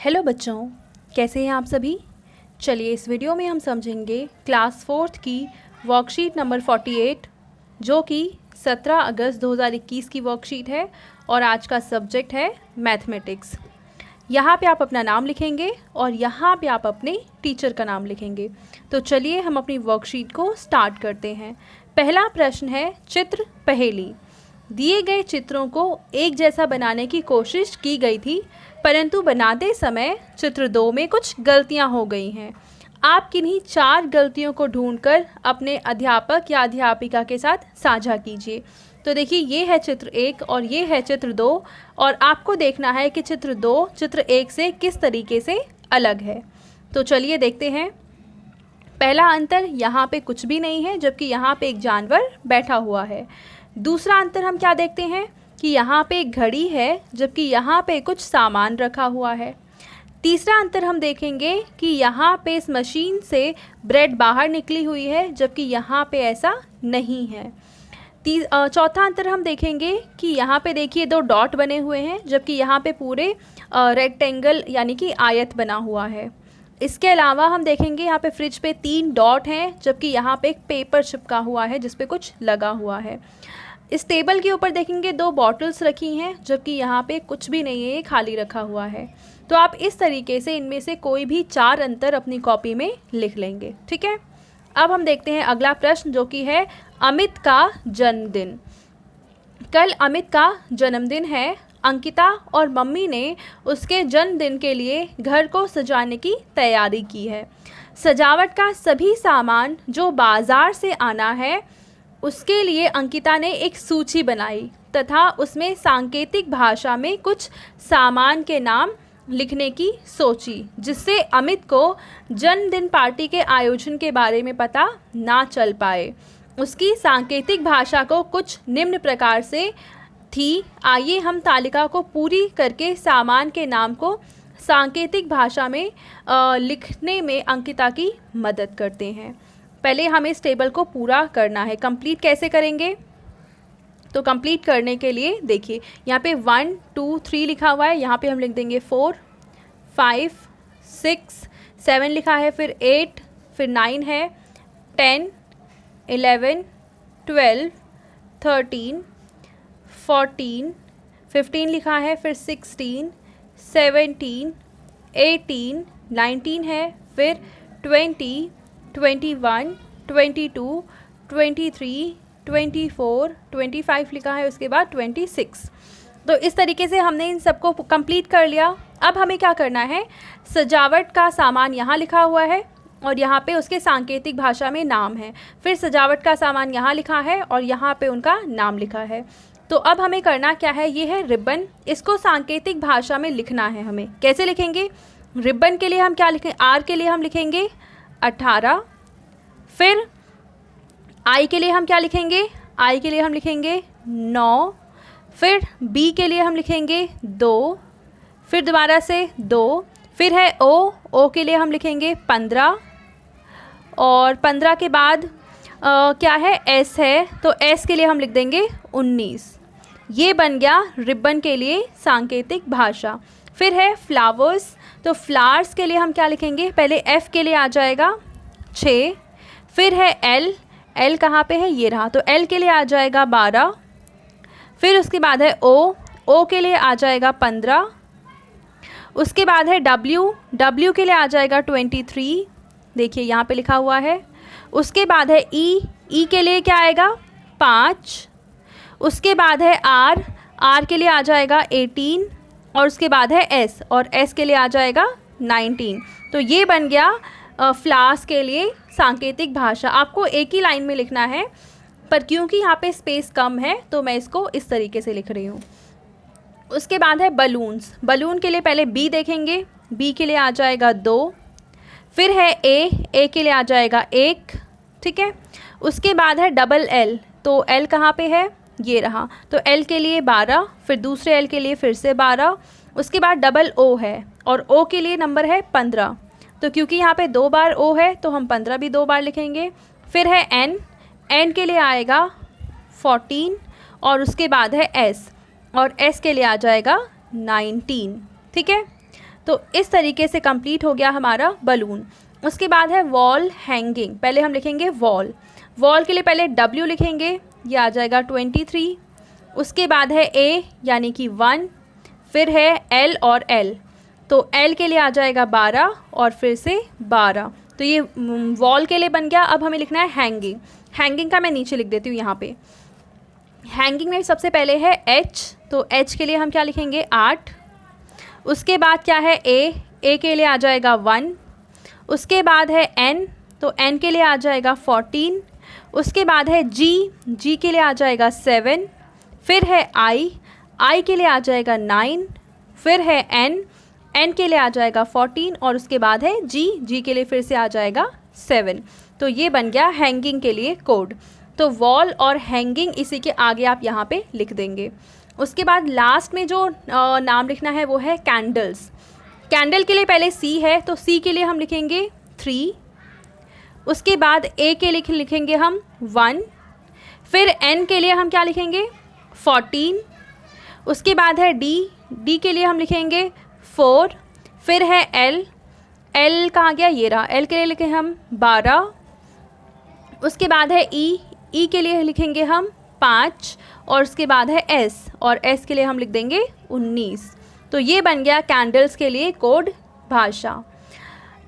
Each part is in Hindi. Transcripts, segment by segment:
हेलो बच्चों, कैसे हैं आप सभी। चलिए इस वीडियो में हम समझेंगे क्लास 4th की वर्कशीट नंबर 48 जो कि 17 अगस्त 2021 की वर्कशीट है और आज का सब्जेक्ट है मैथमेटिक्स। यहाँ पे आप अपना नाम लिखेंगे और यहाँ पे आप अपने टीचर का नाम लिखेंगे। तो चलिए हम अपनी वर्कशीट को स्टार्ट करते हैं। पहला प्रश्न है चित्र पहेली। दिए गए चित्रों को एक जैसा बनाने की कोशिश की गई थी, परंतु बनाते समय चित्र 2 में कुछ गलतियां हो गई हैं। आप किन्हीं 4 गलतियों को ढूंढकर अपने अध्यापक या अध्यापिका के साथ साझा कीजिए। तो देखिए, ये है चित्र 1 और ये है चित्र 2 और आपको देखना है कि चित्र 2 चित्र 1 से किस तरीके से अलग है। तो चलिए देखते हैं। पहला अंतर, यहाँ पे कुछ भी नहीं है जबकि यहाँ पे एक जानवर बैठा हुआ है। दूसरा अंतर हम क्या देखते हैं कि यहाँ पे एक घड़ी है जबकि यहाँ पे कुछ सामान रखा हुआ है। तीसरा अंतर हम देखेंगे कि यहाँ पे इस मशीन से ब्रेड बाहर निकली हुई है जबकि यहाँ पे ऐसा नहीं है। चौथा अंतर हम देखेंगे कि यहाँ पे देखिए 2 डॉट बने हुए हैं जबकि यहाँ पे पूरे रेक्टेंगल यानी कि आयत बना हुआ है। इसके अलावा हम देखेंगे यहाँ पे फ्रिज पे 3 डॉट हैं जबकि यहाँ पे एक पेपर चिपका हुआ है जिस पे कुछ लगा हुआ है। इस टेबल के ऊपर देखेंगे 2 बॉटल्स रखी हैं जबकि यहाँ पे कुछ भी नहीं है, ये खाली रखा हुआ है। तो आप इस तरीके से इनमें से कोई भी 4 अंतर अपनी कॉपी में लिख लेंगे, ठीक है। अब हम देखते हैं अगला प्रश्न जो कि है अमित का जन्मदिन। कल अमित का जन्मदिन है। अंकिता और मम्मी ने उसके जन्मदिन के लिए घर को सजाने की तैयारी की है। सजावट का सभी सामान जो बाज़ार से आना है उसके लिए अंकिता ने एक सूची बनाई तथा उसमें सांकेतिक भाषा में कुछ सामान के नाम लिखने की सोची, जिससे अमित को जन्मदिन पार्टी के आयोजन के बारे में पता ना चल पाए। उसकी सांकेतिक भाषा को कुछ निम्न प्रकार से थी। आइए हम तालिका को पूरी करके सामान के नाम को सांकेतिक भाषा में लिखने में अंकिता की मदद करते हैं। पहले हमें इस टेबल को पूरा करना है। कंप्लीट कैसे करेंगे? तो कंप्लीट करने के लिए देखिए यहाँ पे 1 2 3 लिखा हुआ है, यहाँ पे हम लिख देंगे 4 5 6 7 लिखा है, फिर 8, फिर 9 है, 10 11 12 13 14 15 लिखा है, फिर 16 17 18 19 है, फिर 20 21 22 23 24 25 लिखा है, उसके बाद 26। तो इस तरीके से हमने इन सबको कंप्लीट कर लिया। अब हमें क्या करना है, सजावट का सामान यहाँ लिखा हुआ है और यहाँ पे उसके सांकेतिक भाषा में नाम है। फिर सजावट का सामान यहाँ लिखा है और यहाँ पे उनका नाम लिखा है। तो अब हमें करना क्या है, ये है रिबन। इसको सांकेतिक भाषा में लिखना है। हमें कैसे लिखेंगे? रिबन के लिए हम क्या लिखें? आर के लिए हम लिखेंगे 18। फिर आई के लिए हम क्या लिखेंगे? आई के लिए हम लिखेंगे 9। फिर बी के लिए हम लिखेंगे 2। फिर दोबारा से 2। फिर है ओ के लिए हम लिखेंगे 15 और 15 के बाद क्या है? एस है, तो एस के लिए हम लिख देंगे 19। ये बन गया रिबन के लिए सांकेतिक भाषा। फिर है फ्लावर्स, तो फ्लावर्स के लिए हम क्या लिखेंगे? पहले एफ के लिए आ जाएगा 6। फिर है एल, एल कहाँ पे है? ये रहा, तो एल के लिए आ जाएगा 12। फिर उसके बाद है ओ के लिए आ जाएगा 15। उसके बाद है डब्ल्यू, डब्ल्यू के लिए आ जाएगा 23। देखिए यहाँ पे लिखा हुआ है। उसके बाद है ई के लिए क्या आएगा? 5। उसके बाद है आर, आर के लिए आ जाएगा 18 और उसके बाद है एस और एस के लिए आ जाएगा 19। तो ये बन गया फ्लावर्स के लिए सांकेतिक भाषा। आपको एक ही लाइन में लिखना है, पर क्योंकि यहाँ पे स्पेस कम है तो मैं इसको इस तरीके से लिख रही हूँ। उसके बाद है बलून्स, बलून के लिए पहले बी देखेंगे, बी के लिए आ जाएगा 2। फिर है ए के लिए आ जाएगा 1, ठीक है। उसके बाद है डबल एल, तो एल कहाँ पे है? ये रहा, तो एल के लिए 12। फिर दूसरे एल के लिए फिर से 12। उसके बाद डबल ओ है और ओ के लिए नंबर है 15, तो क्योंकि यहाँ पे 2 बार ओ है तो हम 15 भी 2 बार लिखेंगे। फिर है एन, एन के लिए आएगा 14 और उसके बाद है एस और एस के लिए आ जाएगा 19, ठीक है। तो इस तरीके से कंप्लीट हो गया हमारा बलून। उसके बाद है वॉल हैंगिंग। पहले हम लिखेंगे वॉल, वॉल के लिए पहले W लिखेंगे, ये आ जाएगा 23। उसके बाद है A यानी कि 1, फिर है L और L, तो L के लिए आ जाएगा 12 और फिर से 12। तो ये वॉल के लिए बन गया। अब हमें लिखना है हैंगिंग। हैंगिंग का मैं नीचे लिख देती हूँ यहाँ पे। हैंगिंग में सबसे पहले है H, तो H के लिए हम क्या लिखेंगे 8। उसके बाद क्या है A के लिए आ जाएगा 1। उसके बाद है N, तो N के लिए आ जाएगा 14। उसके बाद है G के लिए आ जाएगा 7। फिर है I के लिए आ जाएगा 9। फिर है N के लिए आ जाएगा 14 और उसके बाद है G के लिए फिर से आ जाएगा 7। तो ये बन गया हैंगिंग के लिए कोड। तो वॉल और हैंगिंग इसी के आगे आप यहाँ पे लिख देंगे। उसके बाद लास्ट में जो नाम लिखना है वो है कैंडल्स। कैंडल के लिए पहले C है, तो C के लिए हम लिखेंगे 3। उसके बाद A के लिए लिखेंगे हम 1। फिर N के लिए हम क्या लिखेंगे 14। उसके बाद है D के लिए हम लिखेंगे 4। फिर है L कहाँ गया, ये रहा, L के लिए लिखें हम 12। उसके बाद है E के लिए लिखेंगे हम 5 और उसके बाद है S और S के लिए हम लिख देंगे 19। तो ये बन गया कैंडल्स के लिए कोड भाषा।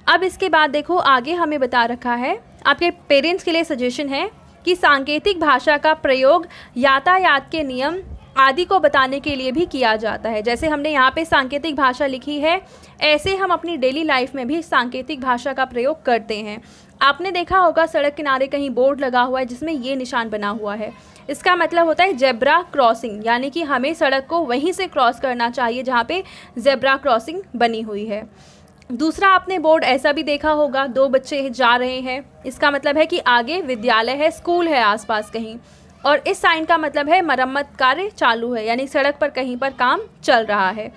अब इसके बाद देखो आगे हमें बता रखा है, आपके पेरेंट्स के लिए सजेशन है कि सांकेतिक भाषा का प्रयोग यातायात के नियम आदि को बताने के लिए भी किया जाता है। जैसे हमने यहाँ पे सांकेतिक भाषा लिखी है, ऐसे हम अपनी डेली लाइफ में भी सांकेतिक भाषा का प्रयोग करते हैं। आपने देखा होगा सड़क किनारे कहीं बोर्ड लगा हुआ है जिसमें ये निशान बना हुआ है, इसका मतलब होता है जेब्रा क्रॉसिंग, यानी कि हमें सड़क को वहीं से क्रॉस करना चाहिए जहाँ पे जेब्रा क्रॉसिंग बनी हुई है। दूसरा आपने बोर्ड ऐसा भी देखा होगा, 2 बच्चे जा रहे हैं, इसका मतलब है कि आगे विद्यालय है, स्कूल है आसपास कहीं, और इस साइन का मतलब है मरम्मत कार्य चालू है, यानी सड़क पर कहीं पर काम चल रहा है।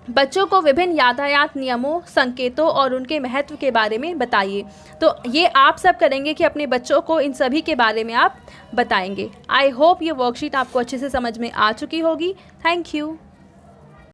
बच्चों को विभिन्न यातायात नियमों, संकेतों और उनके महत्व के बारे में बताइए। तो ये आप सब करेंगे कि अपने बच्चों को इन सभी के बारे में आप बताएंगे। आई होप ये वर्कशीट आपको अच्छे से समझ में आ चुकी होगी। Thank you.